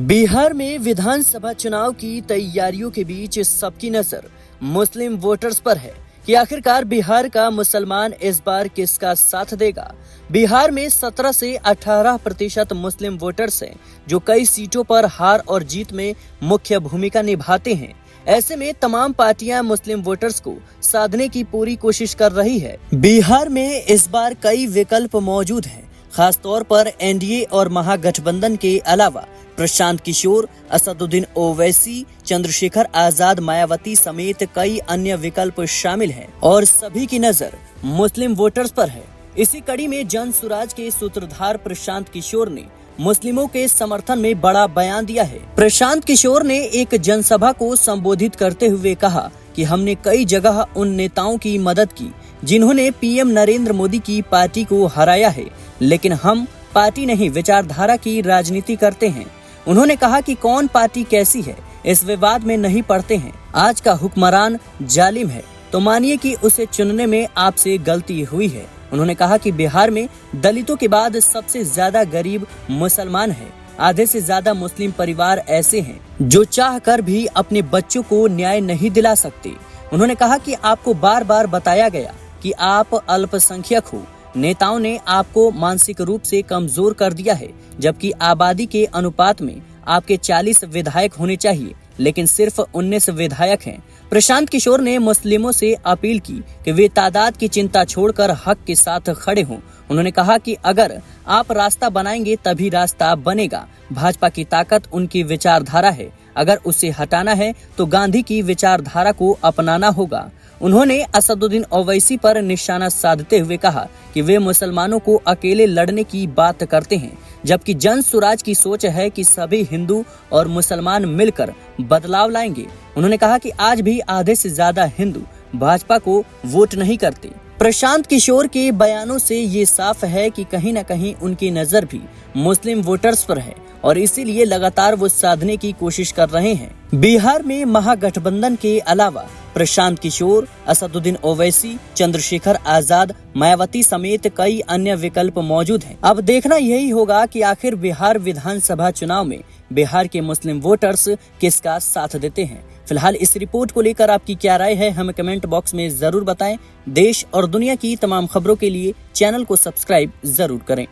बिहार में विधानसभा चुनाव की तैयारियों के बीच सबकी नजर मुस्लिम वोटर्स पर है कि आखिरकार बिहार का मुसलमान इस बार किसका साथ देगा। बिहार में 17 से 18% मुस्लिम वोटर्स हैं, जो कई सीटों पर हार और जीत में मुख्य भूमिका निभाते हैं। ऐसे में तमाम पार्टियां मुस्लिम वोटर्स को साधने की पूरी कोशिश कर रही है। बिहार में इस बार कई विकल्प मौजूद हैं, खास तौर पर एनडीए और महागठबंधन के अलावा प्रशांत किशोर, असदुद्दीन ओवैसी, चंद्रशेखर आजाद, मायावती समेत कई अन्य विकल्प शामिल हैं और सभी की नजर मुस्लिम वोटर्स पर है। इसी कड़ी में जन सुराज के सूत्रधार प्रशांत किशोर ने मुस्लिमों के समर्थन में बड़ा बयान दिया है। प्रशांत किशोर ने एक जनसभा को संबोधित करते हुए कहा कि हमने कई जगह उन नेताओं की मदद की जिन्होंने पीएम नरेंद्र मोदी की पार्टी को हराया है, लेकिन हम पार्टी नहीं विचारधारा की राजनीति करते हैं। उन्होंने कहा कि कौन पार्टी कैसी है इस विवाद में नहीं पड़ते हैं। आज का हुक्मरान जालिम है तो मानिए कि उसे चुनने में आपसे गलती हुई है। उन्होंने कहा कि बिहार में दलितों के बाद सबसे ज्यादा गरीब मुसलमान है। आधे से ज्यादा मुस्लिम परिवार ऐसे हैं जो चाह कर भी अपने बच्चों को न्याय नहीं दिला सकते। उन्होंने कहा कि आपको बार बार बताया गया कि आप अल्पसंख्यक हो। नेताओं ने आपको मानसिक रूप से कमजोर कर दिया है, जबकि आबादी के अनुपात में आपके 40 विधायक होने चाहिए, लेकिन सिर्फ 19 विधायक हैं। प्रशांत किशोर ने मुस्लिमों से अपील की कि वे तादाद की चिंता छोड़कर हक के साथ खड़े हों। उन्होंने कहा कि अगर आप रास्ता बनाएंगे तभी रास्ता बनेगा। भाजपा की ताकत उनकी विचारधारा है, अगर उसे हटाना है तो गांधी की विचारधारा को अपनाना होगा। उन्होंने असदुद्दीन ओवैसी पर निशाना साधते हुए कहा कि वे मुसलमानों को अकेले लड़ने की बात करते हैं, जबकि जन सुराज की सोच है कि सभी हिंदू और मुसलमान मिलकर बदलाव लाएंगे। उन्होंने कहा कि आज भी आधे से ज्यादा हिंदू भाजपा को वोट नहीं करते। प्रशांत किशोर के बयानों से ये साफ है कि कहीं न कहीं उनकी नजर भी मुस्लिम वोटर्स पर है और इसीलिए लगातार वो साधने की कोशिश कर रहे हैं। बिहार में महागठबंधन के अलावा प्रशांत किशोर, असदुद्दीन ओवैसी, चंद्रशेखर आजाद, मायावती समेत कई अन्य विकल्प मौजूद हैं। अब देखना यही होगा कि आखिर बिहार विधानसभा चुनाव में बिहार के मुस्लिम वोटर्स किसका साथ देते हैं। फिलहाल इस रिपोर्ट को लेकर आपकी क्या राय है, हमें कमेंट बॉक्स में जरूर बताएं। देश और दुनिया की तमाम खबरों के लिए चैनल को सब्सक्राइब जरूर करें।